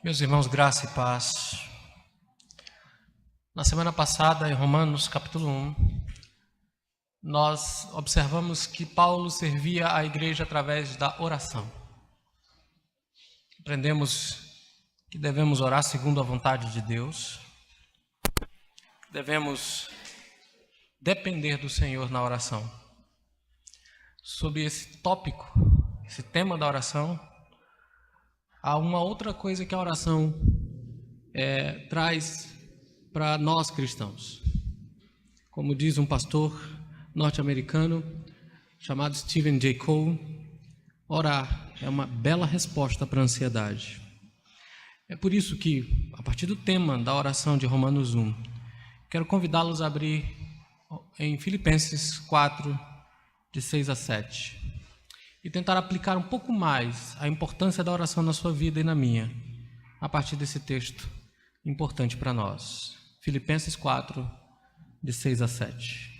Meus irmãos, graça e paz. Na semana passada, em Romanos capítulo 1, nós observamos que Paulo servia a igreja através da oração. Aprendemos que devemos orar segundo a vontade de Deus, devemos depender do Senhor na oração. Sobre esse tópico, esse tema da oração, há uma outra coisa que a oração traz para nós cristãos. Como diz um pastor norte-americano chamado Stephen J. Cole, orar é uma bela resposta para a ansiedade. É por isso que, a partir do tema da oração de Romanos 1, quero convidá-los a abrir em Filipenses 4, de 6 a 7. E tentar aplicar um pouco mais a importância da oração na sua vida e na minha, a partir desse texto importante para nós. Filipenses 4, de 6 a 7.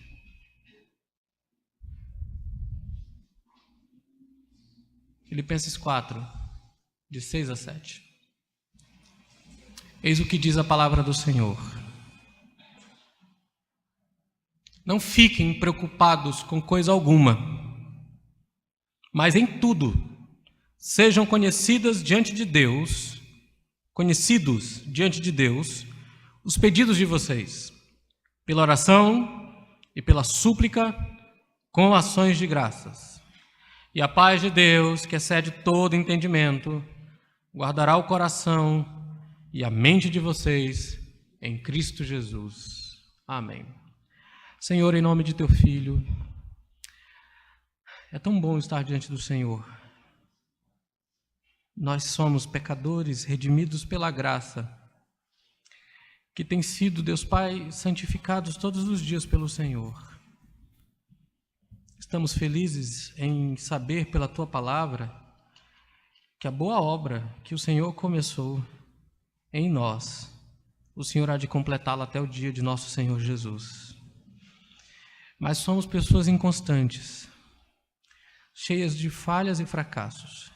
Filipenses 4, de 6 a 7. Eis o que diz a palavra do Senhor. Não fiquem preocupados com coisa alguma, mas em tudo sejam conhecidos diante de Deus os pedidos de vocês, pela oração e pela súplica, com ações de graças. E a paz de Deus, que excede todo entendimento, guardará o coração e a mente de vocês em Cristo Jesus. Amém. Senhor, em nome de teu Filho, é tão bom estar diante do Senhor. Nós somos pecadores redimidos pela graça, que tem sido, Deus Pai, santificados todos os dias pelo Senhor. Estamos felizes em saber pela Tua palavra que a boa obra que o Senhor começou em nós, o Senhor há de completá-la até o dia de nosso Senhor Jesus. Mas somos pessoas inconstantes, cheias de falhas e fracassos,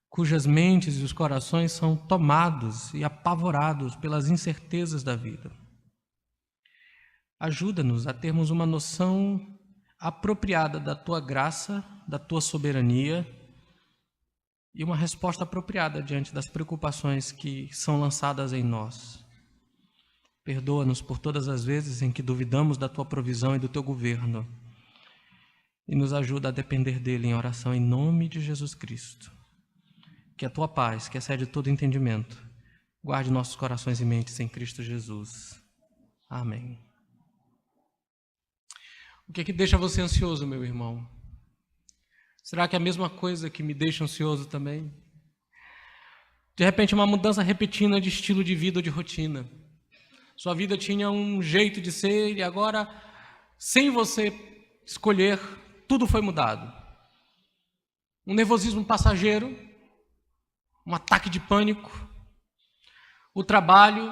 cujas mentes e os corações são tomados e apavorados pelas incertezas da vida. Ajuda-nos a termos uma noção apropriada da Tua graça, da Tua soberania e uma resposta apropriada diante das preocupações que são lançadas em nós. Perdoa-nos por todas as vezes em que duvidamos da Tua provisão e do Teu governo, e nos ajuda a depender dele em oração em nome de Jesus Cristo. Que a Tua paz, que excede todo entendimento, guarde nossos corações e mentes em Cristo Jesus. Amém. O que é que deixa você ansioso, meu irmão? Será que é a mesma coisa que me deixa ansioso também? De repente, uma mudança repentina de estilo de vida ou de rotina. Sua vida tinha um jeito de ser e agora, sem você escolher, tudo foi mudado. Um nervosismo passageiro, um ataque de pânico, o trabalho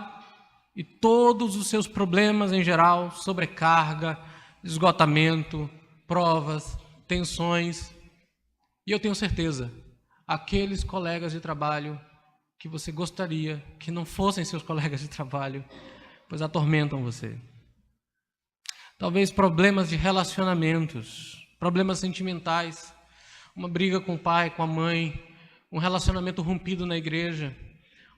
e todos os seus problemas em geral, sobrecarga, esgotamento, provas, tensões. E eu tenho certeza, aqueles colegas de trabalho que você gostaria que não fossem seus colegas de trabalho, pois atormentam você. Talvez problemas de relacionamentos, problemas sentimentais, uma briga com o pai, com a mãe, um relacionamento rompido na igreja,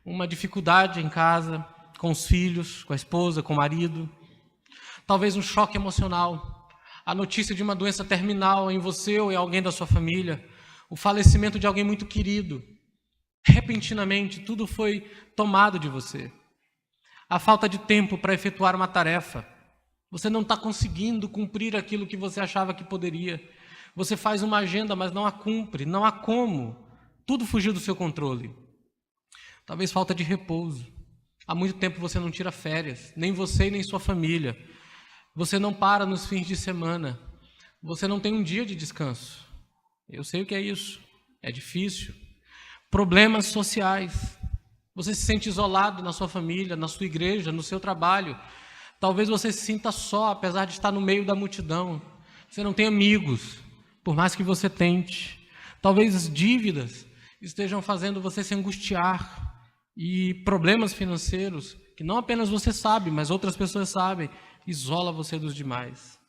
uma dificuldade em casa, com os filhos, com a esposa, com o marido. Talvez um choque emocional, a notícia de uma doença terminal em você ou em alguém da sua família, o falecimento de alguém muito querido. Repentinamente, tudo foi tomado de você. A falta de tempo para efetuar uma tarefa. Você não está conseguindo cumprir aquilo que você achava que poderia. Você faz uma agenda, mas não a cumpre, não há como. Tudo fugiu do seu controle. Talvez falta de repouso. Há muito tempo você não tira férias, nem você nem sua família. Você não para nos fins de semana. Você não tem um dia de descanso. Eu sei o que é isso. É difícil. Problemas sociais. Você se sente isolado na sua família, na sua igreja, no seu trabalho. Talvez você se sinta só, apesar de estar no meio da multidão. Você não tem amigos, por mais que você tente. Talvez as dívidas estejam fazendo você se angustiar. E problemas financeiros, que não apenas você sabe, mas outras pessoas sabem, isola você dos demais.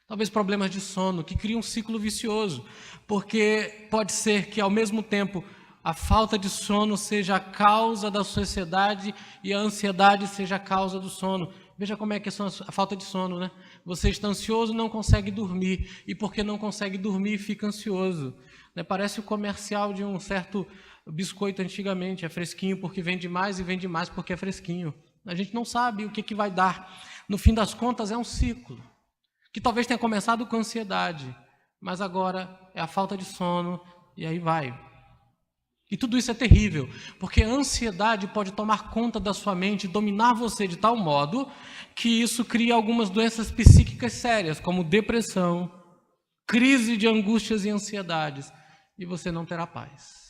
Talvez problemas de sono, que criam um ciclo vicioso, porque pode ser que, ao mesmo tempo, a falta de sono seja a causa da sua ansiedade e a ansiedade seja a causa do sono. Veja como é que é a falta de sono, né? Você está ansioso, não consegue dormir, e porque não consegue dormir, fica ansioso. Né? Parece o comercial de um certo biscoito antigamente, é fresquinho porque vende mais e vende mais porque é fresquinho. A gente não sabe o que vai dar. No fim das contas, é um ciclo, que talvez tenha começado com ansiedade, mas agora é a falta de sono, e aí vai. E tudo isso é terrível, porque a ansiedade pode tomar conta da sua mente, dominar você de tal modo que isso cria algumas doenças psíquicas sérias, como depressão, crise de angústias e ansiedades, e você não terá paz.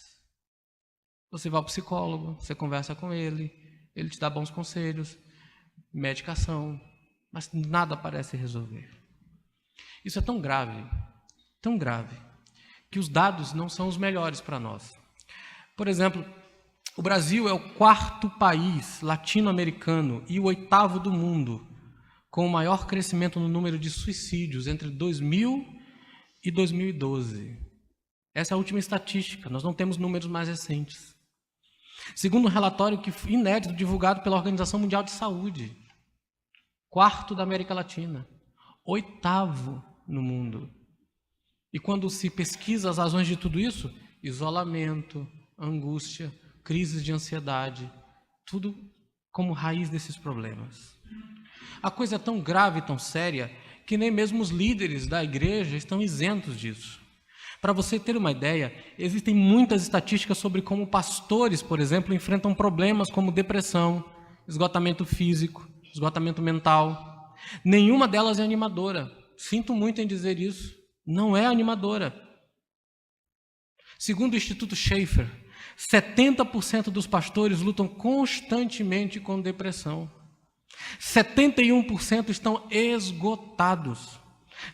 Você vai ao psicólogo, você conversa com ele te dá bons conselhos, medicação, mas nada parece resolver. Isso é tão grave, que os dados não são os melhores para nós. Por exemplo, o Brasil é o 4º país latino-americano e o 8º do mundo com o maior crescimento no número de suicídios entre 2000 e 2012. Essa é a última estatística, nós não temos números mais recentes. Segundo um relatório inédito divulgado pela Organização Mundial de Saúde, 4º da América Latina, 8º no mundo. E quando se pesquisa as razões de tudo isso, isolamento, angústia, crises de ansiedade, tudo como raiz desses problemas. A coisa é tão grave e tão séria que nem mesmo os líderes da igreja estão isentos disso. Para você ter uma ideia, existem muitas estatísticas sobre como pastores, por exemplo, enfrentam problemas como depressão, esgotamento físico, esgotamento mental. Nenhuma delas é animadora. Sinto muito em dizer isso. Não é animadora. Segundo o Instituto Schaeffer, 70% dos pastores lutam constantemente com depressão. 71% estão esgotados.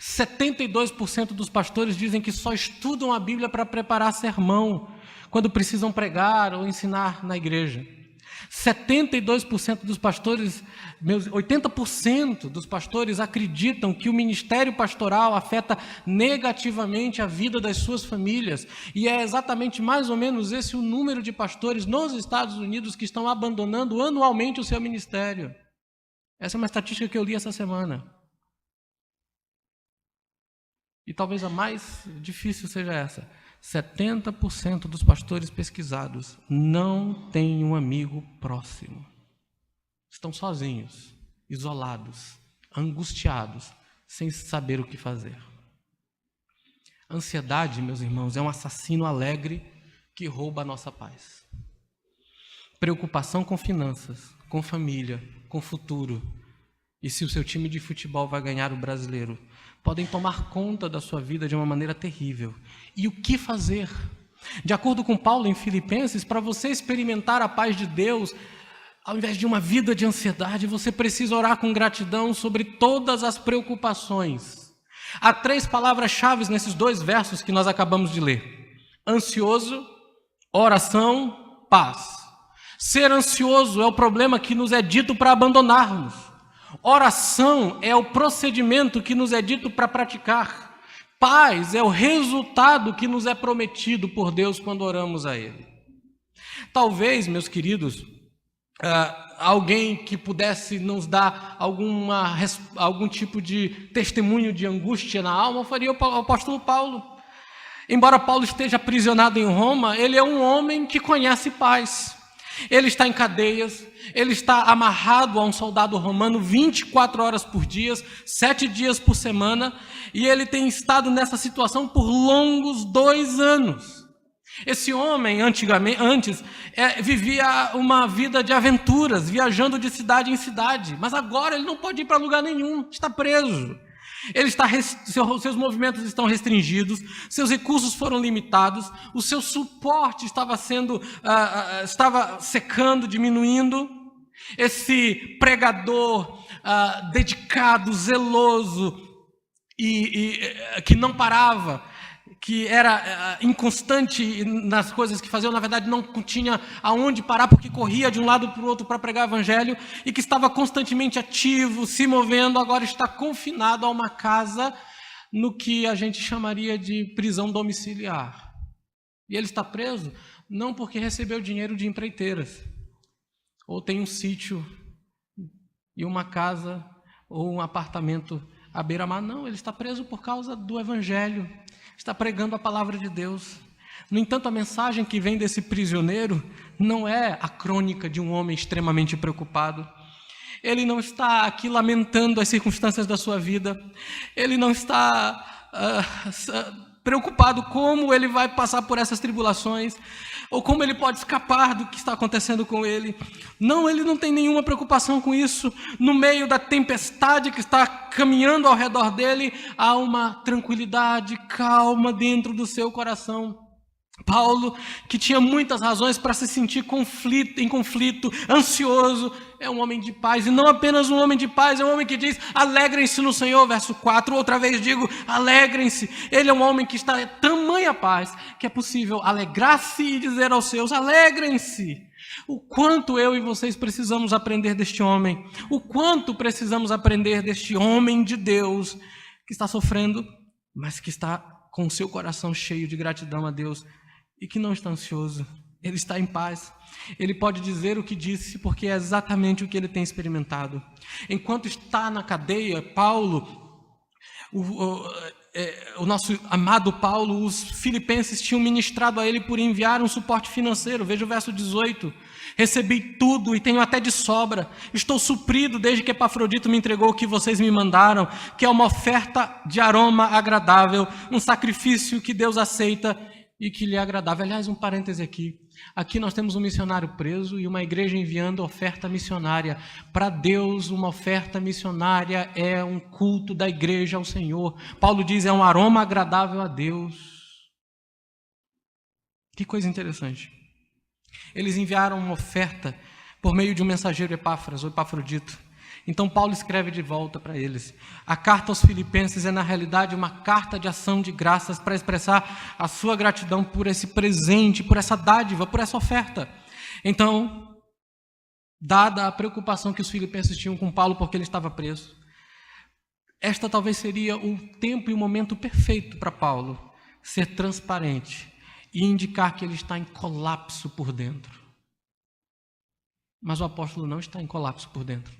72% dos pastores dizem que só estudam a Bíblia para preparar sermão, quando precisam pregar ou ensinar na igreja. 72% dos pastores, 80% dos pastores acreditam que o ministério pastoral afeta negativamente a vida das suas famílias. E é exatamente mais ou menos esse o número de pastores nos Estados Unidos que estão abandonando anualmente o seu ministério. Essa é uma estatística que eu li essa semana. E talvez a mais difícil seja essa. 70% dos pastores pesquisados não têm um amigo próximo. Estão sozinhos, isolados, angustiados, sem saber o que fazer. Ansiedade, meus irmãos, é um assassino alegre que rouba a nossa paz. Preocupação com finanças, com família, com futuro, e se o seu time de futebol vai ganhar o brasileiro, podem tomar conta da sua vida de uma maneira terrível. E o que fazer? De acordo com Paulo em Filipenses, para você experimentar a paz de Deus, ao invés de uma vida de ansiedade, você precisa orar com gratidão sobre todas as preocupações. Há 3 palavras-chave nesses 2 versos que nós acabamos de ler: ansioso, oração, paz. Ser ansioso é o problema que nos é dito para abandonarmos. Oração é o procedimento que nos é dito para praticar. Paz é o resultado que nos é prometido por Deus quando oramos a Ele. Talvez, meus queridos, alguém que pudesse nos dar algum tipo de testemunho de angústia na alma faria o apóstolo Paulo. Embora Paulo esteja aprisionado em Roma, ele é um homem que conhece paz. Ele está em cadeias, ele está amarrado a um soldado romano 24 horas por dia, 7 dias por semana, e ele tem estado nessa situação por longos 2 anos. Esse homem, antes, vivia uma vida de aventuras, viajando de cidade em cidade, mas agora ele não pode ir para lugar nenhum, está preso. Seus movimentos estão restringidos, seus recursos foram limitados, o seu suporte estava secando, diminuindo. Esse pregador dedicado, zeloso e que não parava, que era inconstante nas coisas que fazia, na verdade não tinha aonde parar, porque corria de um lado para o outro para pregar o evangelho, e que estava constantemente ativo, se movendo, agora está confinado a uma casa no que a gente chamaria de prisão domiciliar. E ele está preso não porque recebeu dinheiro de empreiteiras, ou tem um sítio e uma casa ou um apartamento à beira-mar. Não, ele está preso por causa do evangelho, está pregando a palavra de Deus. No entanto, a mensagem que vem desse prisioneiro não é a crônica de um homem extremamente preocupado. Ele não está aqui lamentando as circunstâncias da sua vida, ele não está preocupado como ele vai passar por essas tribulações, ou como ele pode escapar do que está acontecendo com ele. Não, ele não tem nenhuma preocupação com isso. No meio da tempestade que está caminhando ao redor dele, há uma tranquilidade, calma dentro do seu coração. Paulo, que tinha muitas razões para se sentir em conflito, ansioso, é um homem de paz, e não apenas um homem de paz, é um homem que diz: alegrem-se no Senhor, verso 4, outra vez digo, alegrem-se. Ele é um homem que está em tamanha paz, que é possível alegrar-se e dizer aos seus: alegrem-se. O quanto eu e vocês precisamos aprender deste homem, o quanto precisamos aprender deste homem de Deus, que está sofrendo, mas que está com o seu coração cheio de gratidão a Deus, e que não está ansioso, ele está em paz. Ele pode dizer o que disse, porque é exatamente o que ele tem experimentado. Enquanto está na cadeia, Paulo, o nosso amado Paulo, os filipenses tinham ministrado a ele por enviar um suporte financeiro. Veja o verso 18. Recebi tudo e tenho até de sobra. Estou suprido desde que Epafrodito me entregou o que vocês me mandaram, que é uma oferta de aroma agradável, um sacrifício que Deus aceita e que lhe é agradável. Aliás, um parêntese aqui. Aqui nós temos um missionário preso e uma igreja enviando oferta missionária. Para Deus, uma oferta missionária é um culto da igreja ao Senhor. Paulo diz, é um aroma agradável a Deus. Que coisa interessante. Eles enviaram uma oferta por meio de um mensageiro Epáfras, ou Epafrodito. Então Paulo escreve de volta para eles. A carta aos filipenses é na realidade uma carta de ação de graças para expressar a sua gratidão por esse presente, por essa dádiva, por essa oferta. Então, dada a preocupação que os filipenses tinham com Paulo porque ele estava preso, esta talvez seria o tempo e o momento perfeito para Paulo ser transparente e indicar que ele está em colapso por dentro. Mas o apóstolo não está em colapso por dentro.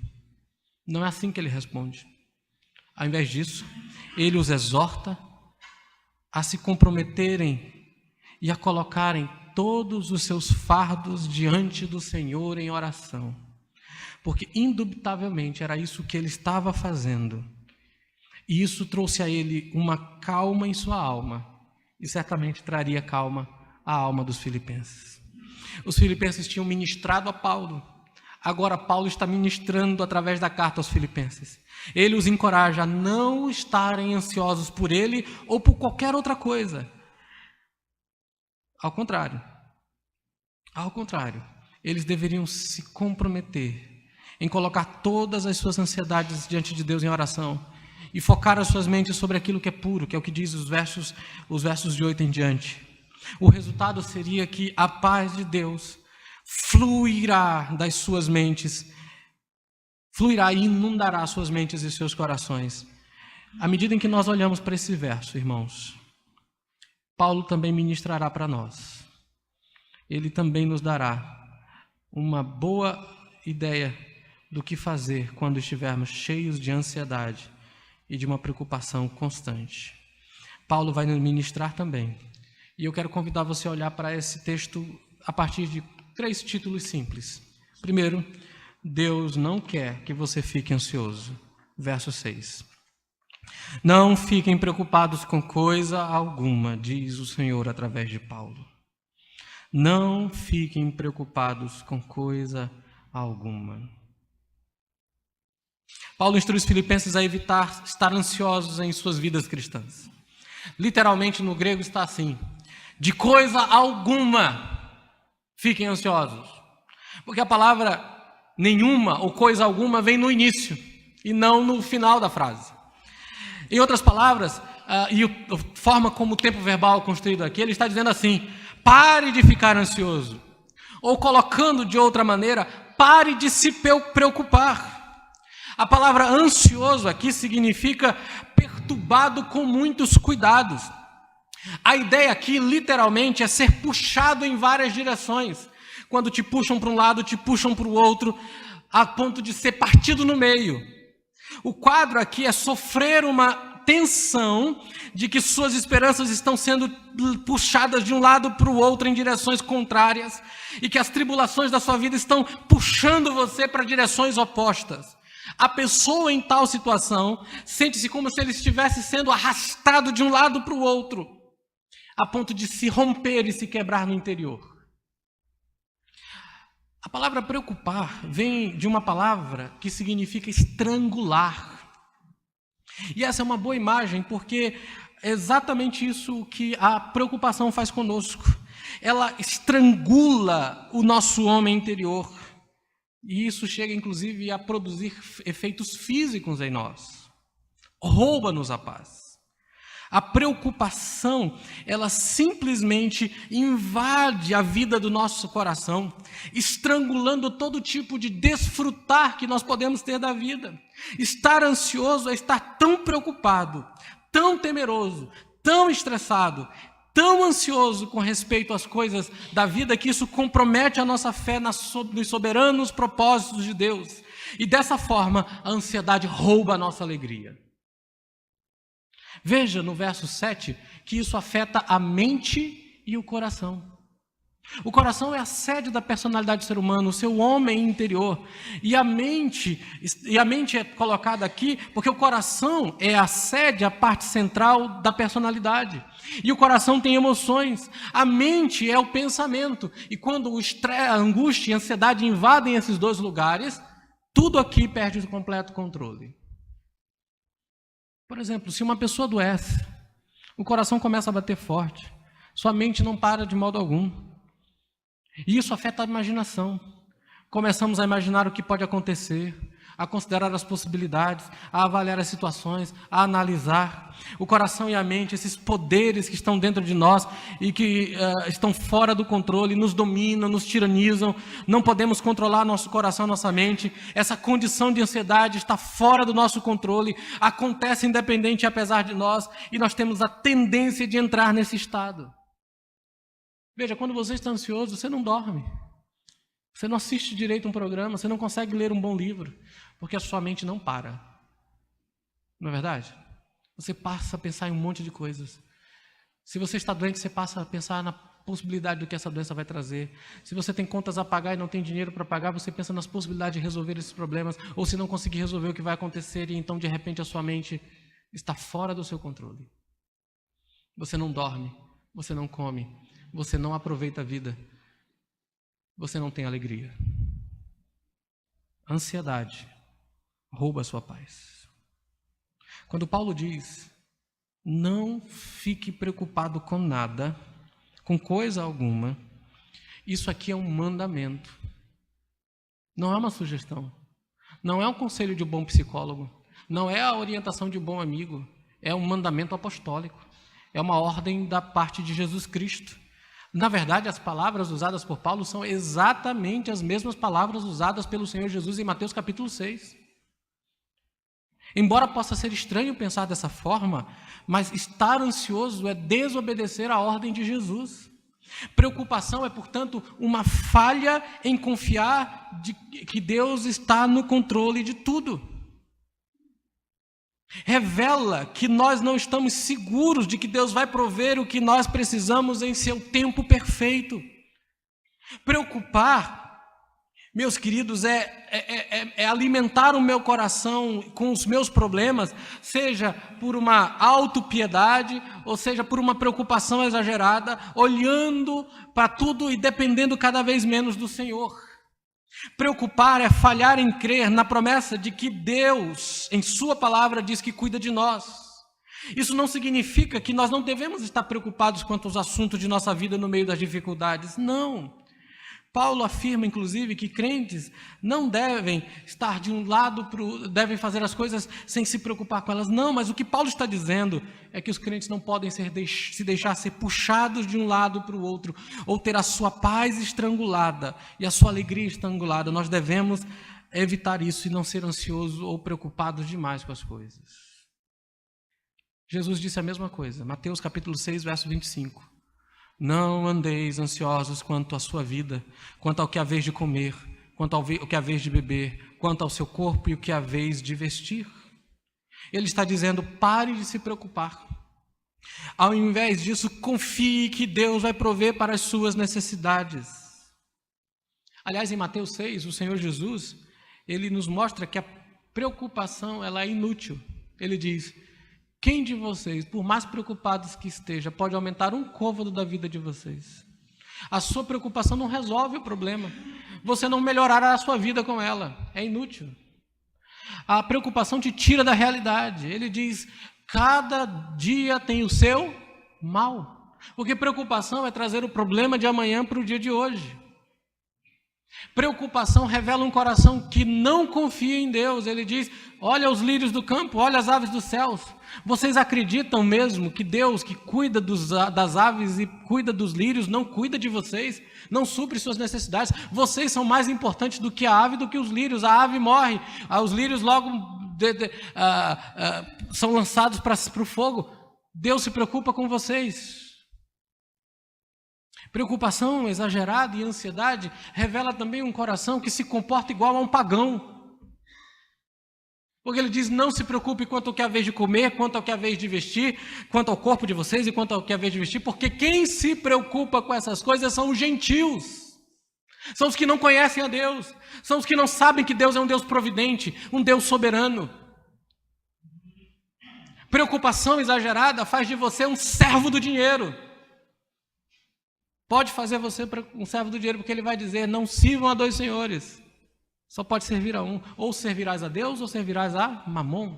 Não é assim que ele responde. Ao invés disso, ele os exorta a se comprometerem e a colocarem todos os seus fardos diante do Senhor em oração. Porque, indubitavelmente, era isso que ele estava fazendo. E isso trouxe a ele uma calma em sua alma. E certamente traria calma à alma dos filipenses. Os filipenses tinham ministrado a Paulo. Agora Paulo está ministrando através da carta aos filipenses. Ele os encoraja a não estarem ansiosos por ele ou por qualquer outra coisa. Ao contrário, eles deveriam se comprometer em colocar todas as suas ansiedades diante de Deus em oração e focar as suas mentes sobre aquilo que é puro, que é o que diz os versos de 8 em diante. O resultado seria que a paz de Deus fluirá das suas mentes, fluirá e inundará suas mentes e seus corações. À medida em que nós olhamos para esse verso, irmãos, Paulo também ministrará para nós. Ele também nos dará uma boa ideia do que fazer quando estivermos cheios de ansiedade e de uma preocupação constante. Paulo vai nos ministrar também. E eu quero convidar você a olhar para esse texto a partir de 3 títulos simples. Primeiro, Deus não quer que você fique ansioso. Verso 6. Não fiquem preocupados com coisa alguma, diz o Senhor através de Paulo. Não fiquem preocupados com coisa alguma. Paulo instrui os filipenses a evitar estar ansiosos em suas vidas cristãs. Literalmente no grego está assim: de coisa alguma fiquem ansiosos. Porque a palavra nenhuma ou coisa alguma vem no início e não no final da frase. Em outras palavras, a forma como o tempo verbal é construído aqui, ele está dizendo assim: pare de ficar ansioso. Ou colocando de outra maneira, pare de se preocupar. A palavra ansioso aqui significa perturbado com muitos cuidados. A ideia aqui, literalmente, é ser puxado em várias direções. Quando te puxam para um lado, te puxam para o outro, a ponto de ser partido no meio. O quadro aqui é sofrer uma tensão de que suas esperanças estão sendo puxadas de um lado para o outro em direções contrárias e que as tribulações da sua vida estão puxando você para direções opostas. A pessoa em tal situação sente-se como se ele estivesse sendo arrastado de um lado para o outro, a ponto de se romper e se quebrar no interior. A palavra preocupar vem de uma palavra que significa estrangular. E essa é uma boa imagem, porque é exatamente isso que a preocupação faz conosco. Ela estrangula o nosso homem interior. E isso chega, inclusive, a produzir efeitos físicos em nós. Rouba-nos a paz. A preocupação, ela simplesmente invade a vida do nosso coração, estrangulando todo tipo de desfrutar que nós podemos ter da vida. Estar ansioso é estar tão preocupado, tão temeroso, tão estressado, tão ansioso com respeito às coisas da vida, que isso compromete a nossa fé nos soberanos propósitos de Deus. E dessa forma, a ansiedade rouba a nossa alegria. Veja no verso 7 que isso afeta a mente e o coração. O coração é a sede da personalidade do ser humano, o seu homem interior. E a mente é colocada aqui porque o coração é a sede, a parte central da personalidade. E o coração tem emoções. A mente é o pensamento. E quando o estresse, a angústia e a ansiedade invadem esses dois lugares, tudo aqui perde o completo controle. Por exemplo, se uma pessoa adoece, o coração começa a bater forte, sua mente não para de modo algum. E isso afeta a imaginação. Começamos a imaginar o que pode acontecer, a considerar as possibilidades, a avaliar as situações, a analisar. O coração e a mente, esses poderes que estão dentro de nós e que estão fora do controle, nos dominam, nos tiranizam. Não podemos controlar nosso coração, nossa mente. Essa condição de ansiedade está fora do nosso controle, acontece independente e apesar de nós, e nós temos a tendência de entrar nesse estado. Veja, quando você está ansioso, você não dorme. Você não assiste direito um programa, você não consegue ler um bom livro, porque a sua mente não para. Não é verdade? Você passa a pensar em um monte de coisas. Se você está doente, você passa a pensar na possibilidade do que essa doença vai trazer. Se você tem contas a pagar e não tem dinheiro para pagar, você pensa nas possibilidades de resolver esses problemas, ou se não conseguir resolver, o que vai acontecer, e então de repente a sua mente está fora do seu controle. Você não dorme, você não come, você não aproveita a vida, você não tem alegria. Ansiedade rouba a sua paz. Quando Paulo diz, não fique preocupado com nada, com coisa alguma, isso aqui é um mandamento. Não é uma sugestão. Não é um conselho de um bom psicólogo. Não é a orientação de um bom amigo. É um mandamento apostólico. É uma ordem da parte de Jesus Cristo. Na verdade, as palavras usadas por Paulo são exatamente as mesmas palavras usadas pelo Senhor Jesus em Mateus capítulo 6. Embora possa ser estranho pensar dessa forma, mas estar ansioso é desobedecer à ordem de Jesus. Preocupação é, portanto, uma falha em confiar que Deus está no controle de tudo. Revela que nós não estamos seguros de que Deus vai prover o que nós precisamos em seu tempo perfeito. Preocupar, meus queridos, é alimentar o meu coração com os meus problemas, seja por uma autopiedade, ou seja por uma preocupação exagerada, olhando para tudo e dependendo cada vez menos do Senhor. Preocupar é falhar em crer na promessa de que Deus, em sua palavra, diz que cuida de nós. Isso não significa que nós não devemos estar preocupados quanto aos assuntos de nossa vida no meio das dificuldades. Não. Paulo afirma, inclusive, que crentes não devem estar de um lado devem fazer as coisas sem se preocupar com elas. Não, mas o que Paulo está dizendo é que os crentes não podem se deixar ser puxados de um lado para o outro, ou ter a sua paz estrangulada e a sua alegria estrangulada. Nós devemos evitar isso e não ser ansiosos ou preocupados demais com as coisas. Jesus disse a mesma coisa, Mateus capítulo 6, verso 25. Não andeis ansiosos quanto à sua vida, quanto ao que haveis de comer, quanto ao que haveis de beber, quanto ao seu corpo e o que haveis de vestir. Ele está dizendo, pare de se preocupar. Ao invés disso, confie que Deus vai prover para as suas necessidades. Aliás, em Mateus 6, o Senhor Jesus, ele nos mostra que a preocupação ela é inútil. Ele diz, quem de vocês, por mais preocupados que esteja, pode aumentar um côvado da vida de vocês? A sua preocupação não resolve o problema. Você não melhorará a sua vida com ela. É inútil. A preocupação te tira da realidade. Ele diz, cada dia tem o seu mal. Porque preocupação é trazer o problema de amanhã para o dia de hoje. Preocupação revela um coração que não confia em Deus. Ele diz, olha os lírios do campo, olha as aves dos céus. Vocês acreditam mesmo que Deus, que cuida das aves e cuida dos lírios, não cuida de vocês? Não supre suas necessidades? Vocês são mais importantes do que a ave, do que os lírios. A ave morre, os lírios logo são lançados para o fogo. Deus se preocupa com vocês. Preocupação exagerada e ansiedade revela também um coração que se comporta igual a um pagão. Porque ele diz, não se preocupe quanto ao que é a vez de comer, quanto ao que é a vez de vestir, quanto ao corpo de vocês e quanto ao que é a vez de vestir, porque quem se preocupa com essas coisas são os gentios. São os que não conhecem a Deus, são os que não sabem que Deus é um Deus providente, um Deus soberano. Preocupação exagerada faz de você um servo do dinheiro. Pode fazer você um servo do dinheiro, porque ele vai dizer, não sirvam a dois senhores. Só pode servir a um. Ou servirás a Deus, ou servirás a Mamon.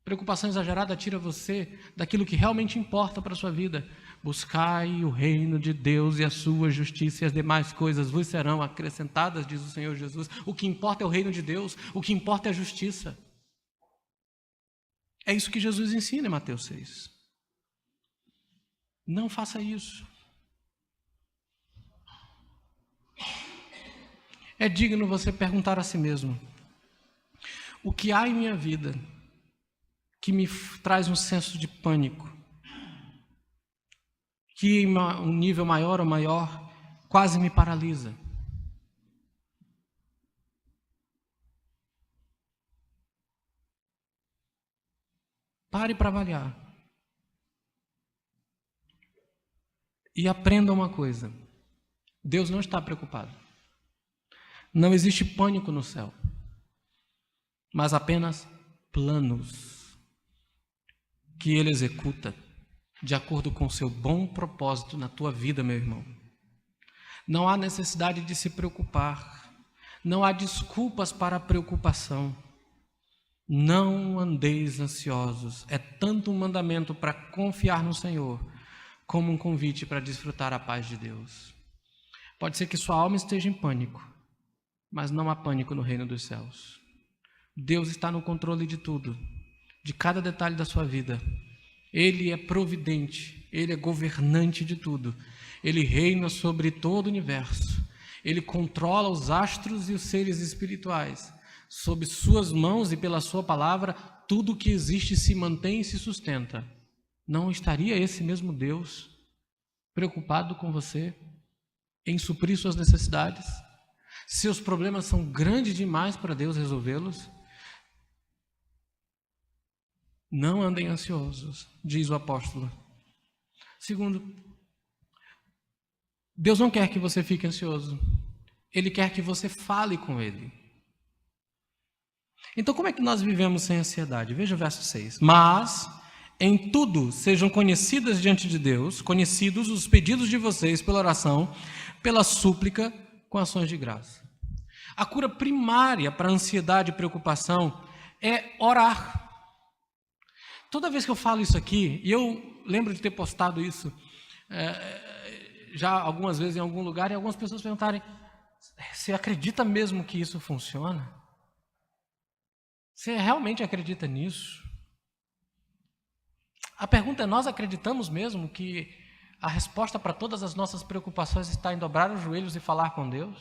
Preocupação exagerada tira você daquilo que realmente importa para a sua vida. Buscai o reino de Deus e a sua justiça, e as demais coisas vos serão acrescentadas, diz o Senhor Jesus. O que importa é o reino de Deus, o que importa é a justiça. É isso que Jesus ensina em Mateus 6. Não faça isso. É digno você perguntar a si mesmo, o que há em minha vida que me traz um senso de pânico, que em um nível maior ou maior quase me paralisa? Pare para avaliar. E aprenda uma coisa, Deus não está preocupado. Não existe pânico no céu, mas apenas planos que Ele executa de acordo com o seu bom propósito na tua vida, meu irmão. Não há necessidade de se preocupar, não há desculpas para a preocupação. Não andeis ansiosos, é tanto um mandamento para confiar no Senhor, como um convite para desfrutar a paz de Deus. Pode ser que sua alma esteja em pânico, mas não há pânico no reino dos céus. Deus está no controle de tudo, de cada detalhe da sua vida. Ele é providente, Ele é governante de tudo. Ele reina sobre todo o universo. Ele controla os astros e os seres espirituais. Sob suas mãos e pela sua palavra, tudo que existe se mantém e se sustenta. Não estaria esse mesmo Deus preocupado com você em suprir suas necessidades? Seus problemas são grandes demais para Deus resolvê-los? Não andem ansiosos, diz o apóstolo. Segundo, Deus não quer que você fique ansioso. Ele quer que você fale com Ele. Então, como é que nós vivemos sem ansiedade? Veja o verso 6. Mas em tudo sejam conhecidas diante de Deus, conhecidos os pedidos de vocês pela oração, pela súplica, com ações de graça. A cura primária para a ansiedade e preocupação é orar. Toda vez que eu falo isso aqui, e eu lembro de ter postado isso já algumas vezes em algum lugar e algumas pessoas perguntarem: você acredita mesmo que isso funciona? Você realmente acredita nisso? A pergunta é: nós acreditamos mesmo que a resposta para todas as nossas preocupações está em dobrar os joelhos e falar com Deus?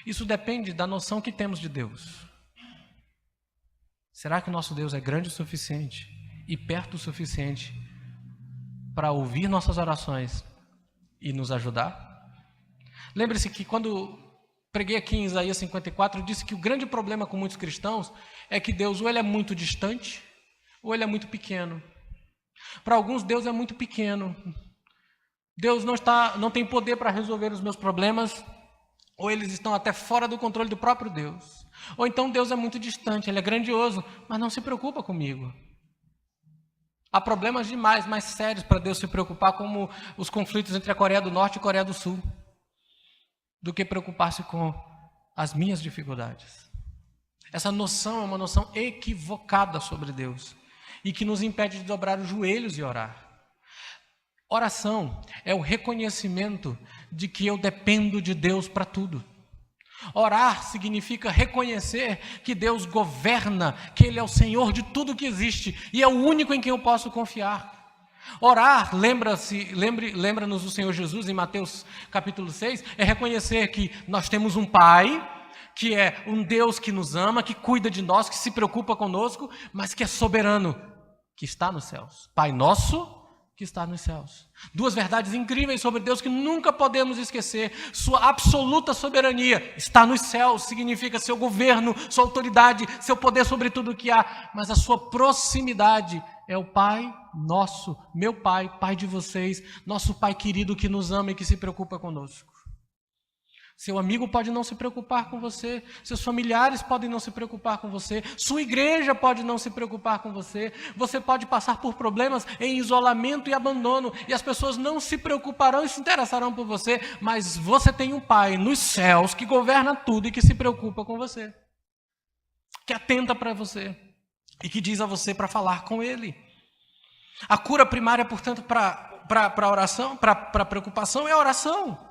Isso depende da noção que temos de Deus. Será que o nosso Deus é grande o suficiente e perto o suficiente para ouvir nossas orações e nos ajudar? Lembre-se que quando preguei aqui em Isaías 54, eu disse que o grande problema com muitos cristãos é que Deus ou ele é muito distante ou ele é muito pequeno. Para alguns, Deus é muito pequeno. Deus não tem poder para resolver os meus problemas, ou eles estão até fora do controle do próprio Deus. Ou então Deus é muito distante, ele é grandioso, mas não se preocupa comigo. Há problemas demais, mais sérios para Deus se preocupar, como os conflitos entre a Coreia do Norte e a Coreia do Sul, do que preocupar-se com as minhas dificuldades. Essa noção é uma noção equivocada sobre Deus e que nos impede de dobrar os joelhos e orar. Oração é o reconhecimento de que eu dependo de Deus para tudo. Orar significa reconhecer que Deus governa, que Ele é o Senhor de tudo que existe e é o único em quem eu posso confiar. Orar, lembra-nos o Senhor Jesus em Mateus capítulo 6, é reconhecer que nós temos um Pai, que é um Deus que nos ama, que cuida de nós, que se preocupa conosco, mas que é soberano, que está nos céus. Pai nosso, que está nos céus. Duas verdades incríveis sobre Deus que nunca podemos esquecer. Sua absoluta soberania está nos céus, significa seu governo, sua autoridade, seu poder sobre tudo o que há, mas a sua proximidade é o Pai nosso, meu Pai, Pai de vocês, nosso Pai querido que nos ama e que se preocupa conosco. Seu amigo pode não se preocupar com você, seus familiares podem não se preocupar com você, sua igreja pode não se preocupar com você, você pode passar por problemas em isolamento e abandono, e as pessoas não se preocuparão e se interessarão por você, mas você tem um Pai nos céus que governa tudo e que se preocupa com você, que atenta para você e que diz a você para falar com Ele. A cura primária, portanto, para a oração, para a preocupação é a oração.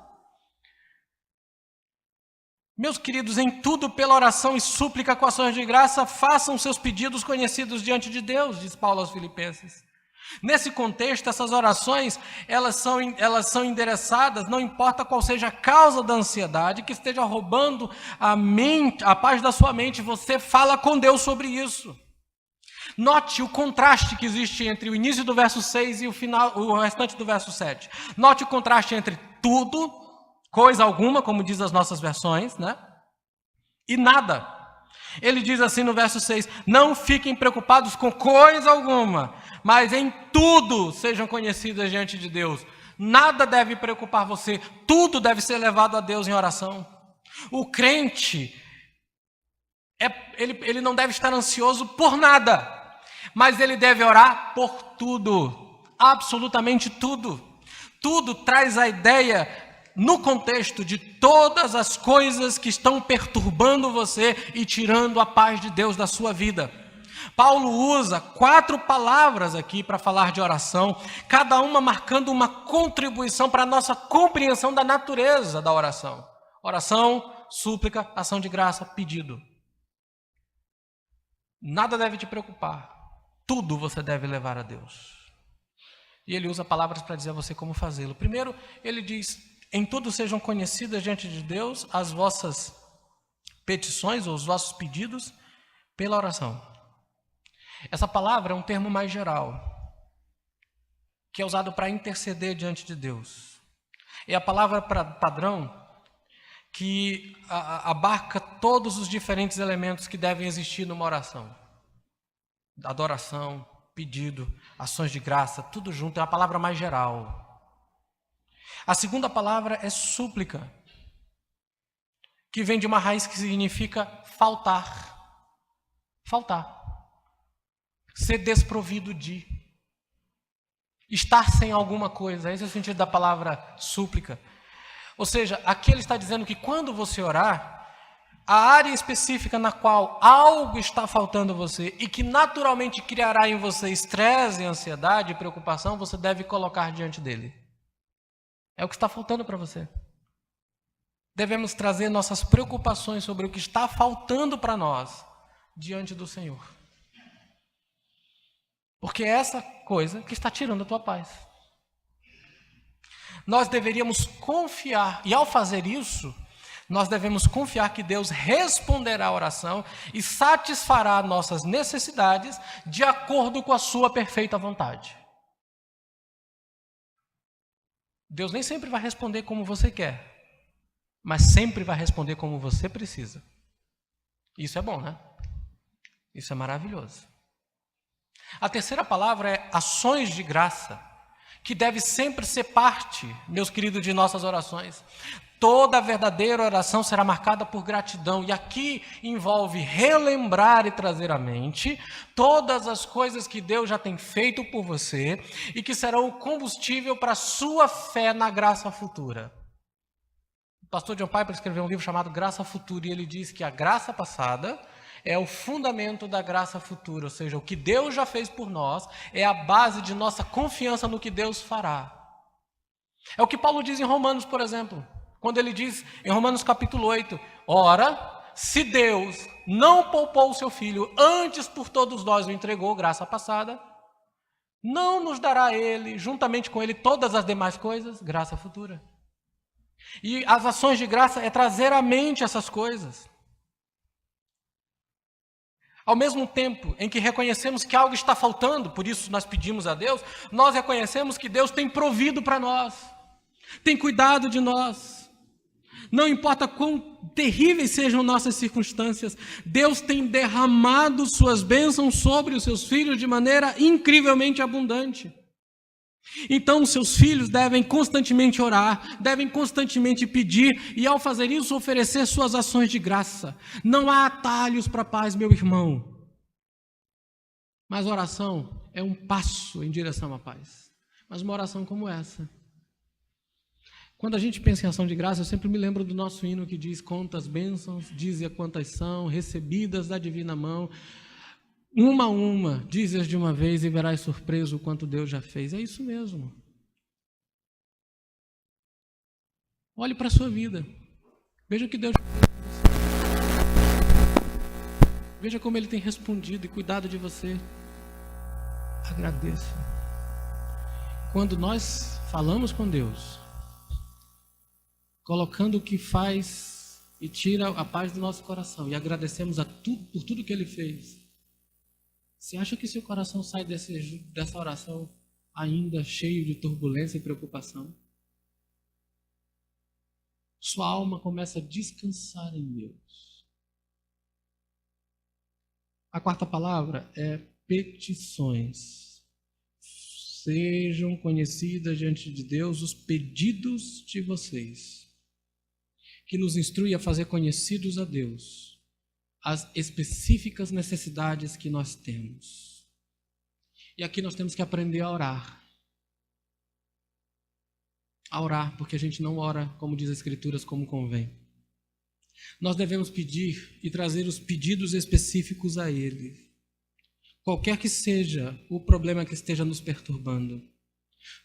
Meus queridos, em tudo pela oração e súplica com ações de graça, façam seus pedidos conhecidos diante de Deus, diz Paulo aos Filipenses. Nesse contexto, essas orações, elas são endereçadas, não importa qual seja a causa da ansiedade, que esteja roubando a paz da sua mente, você fala com Deus sobre isso. Note o contraste que existe entre o início do verso 6 e o restante do verso 7. Note o contraste entre tudo, coisa alguma, como diz as nossas versões, né? E nada. Ele diz assim no verso 6, não fiquem preocupados com coisa alguma, mas em tudo sejam conhecidas diante de Deus. Nada deve preocupar você, tudo deve ser levado a Deus em oração. O crente, ele não deve estar ansioso por nada, mas ele deve orar por tudo, absolutamente tudo. Tudo traz a ideia no contexto de todas as coisas que estão perturbando você e tirando a paz de Deus da sua vida. Paulo usa 4 palavras aqui para falar de oração, cada uma marcando uma contribuição para a nossa compreensão da natureza da oração. Oração, súplica, ação de graça, pedido. Nada deve te preocupar, tudo você deve levar a Deus. E ele usa palavras para dizer a você como fazê-lo. Primeiro, ele diz: em tudo sejam conhecidas diante de Deus as vossas petições ou os vossos pedidos pela oração. Essa palavra é um termo mais geral, que é usado para interceder diante de Deus. É a palavra padrão que abarca todos os diferentes elementos que devem existir numa oração. Adoração, pedido, ações de graça, tudo junto, é a palavra mais geral. A segunda palavra é súplica, que vem de uma raiz que significa faltar. Faltar. Ser desprovido de. Estar sem alguma coisa. Esse é o sentido da palavra súplica. Ou seja, aqui ele está dizendo que quando você orar, a área específica na qual algo está faltando a você e que naturalmente criará em você estresse, ansiedade e preocupação, você deve colocar diante dele. É o que está faltando para você. Devemos trazer nossas preocupações sobre o que está faltando para nós diante do Senhor. Porque é essa coisa que está tirando a tua paz. Nós deveríamos confiar, e ao fazer isso, nós devemos confiar que Deus responderá a oração e satisfará nossas necessidades de acordo com a sua perfeita vontade. Deus nem sempre vai responder como você quer, mas sempre vai responder como você precisa. Isso é bom, né? Isso é maravilhoso. A terceira palavra é ações de graça, que deve sempre ser parte, meus queridos, de nossas orações. Toda verdadeira oração será marcada por gratidão, e aqui envolve relembrar e trazer à mente todas as coisas que Deus já tem feito por você e que serão o combustível para a sua fé na graça futura. O pastor John Piper escreveu um livro chamado Graça Futura, e ele diz que a graça passada é o fundamento da graça futura, ou seja, o que Deus já fez por nós é a base de nossa confiança no que Deus fará. É o que Paulo diz em Romanos, por exemplo, quando ele diz em Romanos capítulo 8, ora, se Deus não poupou o seu Filho, antes por todos nós o entregou, graça passada, não nos dará ele, juntamente com ele, todas as demais coisas, graça futura. E as ações de graça é trazer à mente essas coisas. Ao mesmo tempo em que reconhecemos que algo está faltando, por isso nós pedimos a Deus, nós reconhecemos que Deus tem provido para nós, tem cuidado de nós. Não importa quão terríveis sejam nossas circunstâncias, Deus tem derramado suas bênçãos sobre os seus filhos de maneira incrivelmente abundante. Então, seus filhos devem constantemente orar, devem constantemente pedir e, ao fazer isso, oferecer suas ações de graça. Não há atalhos para a paz, meu irmão. Mas oração é um passo em direção à paz. Mas uma oração como essa. Quando a gente pensa em ação de graça, eu sempre me lembro do nosso hino que diz: quantas bênçãos, dize quantas são, recebidas da divina mão. Uma a uma, dize-as de uma vez e verás surpreso o quanto Deus já fez. É isso mesmo. Olhe para a sua vida. Veja o que Deus fez. Veja como Ele tem respondido e cuidado de você. Agradeça. Quando nós falamos com Deus, colocando o que faz e tira a paz do nosso coração e agradecemos por tudo que Ele fez, você acha que seu coração sai dessa oração ainda cheio de turbulência e preocupação? Sua alma começa a descansar em Deus. A quarta palavra é petições. Sejam conhecidas diante de Deus os pedidos de vocês, que nos instrui a fazer conhecidos a Deus as específicas necessidades que nós temos. E aqui nós temos que aprender a orar. A orar, porque a gente não ora, como diz as Escrituras, como convém. Nós devemos pedir e trazer os pedidos específicos a Ele. Qualquer que seja o problema que esteja nos perturbando,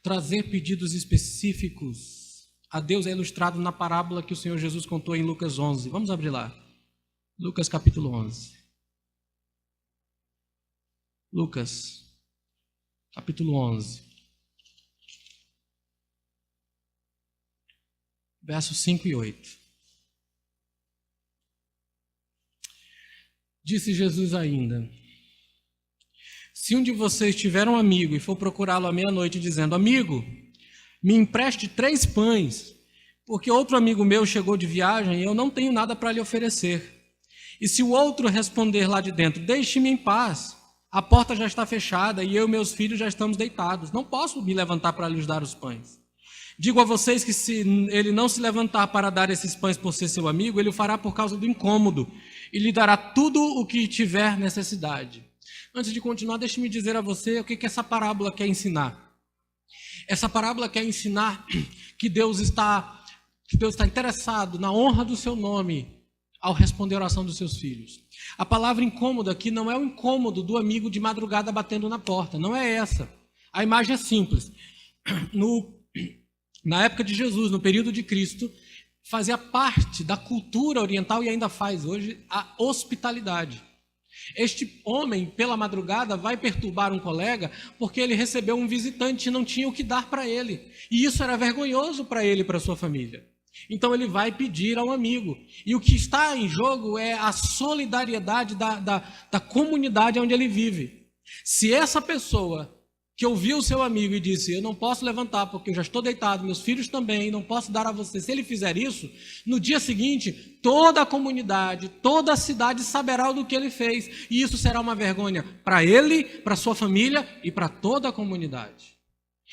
trazer pedidos específicos a Deus é ilustrado na parábola que o Senhor Jesus contou em Lucas 11. Vamos abrir lá. Lucas capítulo 11. Lucas capítulo 11. Versos 5 e 8. Disse Jesus ainda: se um de vocês tiver um amigo e for procurá-lo à meia-noite dizendo: amigo, me empreste 3 pães, porque outro amigo meu chegou de viagem e eu não tenho nada para lhe oferecer. E se o outro responder lá de dentro: deixe-me em paz, a porta já está fechada e eu e meus filhos já estamos deitados, não posso me levantar para lhes dar os pães. Digo a vocês que se ele não se levantar para dar esses pães por ser seu amigo, ele o fará por causa do incômodo e lhe dará tudo o que tiver necessidade. Antes de continuar, deixe-me dizer a você o que essa parábola quer ensinar. Essa parábola quer ensinar que Deus está interessado na honra do seu nome ao responder a oração dos seus filhos. A palavra incômodo aqui não é o incômodo do amigo de madrugada batendo na porta, não é essa. A imagem é simples. Na época de Jesus, no período de Cristo, fazia parte da cultura oriental e ainda faz hoje a hospitalidade. Este homem, pela madrugada, vai perturbar um colega porque ele recebeu um visitante e não tinha o que dar para ele. E isso era vergonhoso para ele e para sua família. Então ele vai pedir ao amigo. E o que está em jogo é a solidariedade da comunidade onde ele vive. Se essa pessoa que ouviu o seu amigo e disse: eu não posso levantar porque eu já estou deitado, meus filhos também, não posso dar a você. Se ele fizer isso, no dia seguinte, toda a comunidade, toda a cidade saberá do que ele fez. E isso será uma vergonha para ele, para sua família e para toda a comunidade.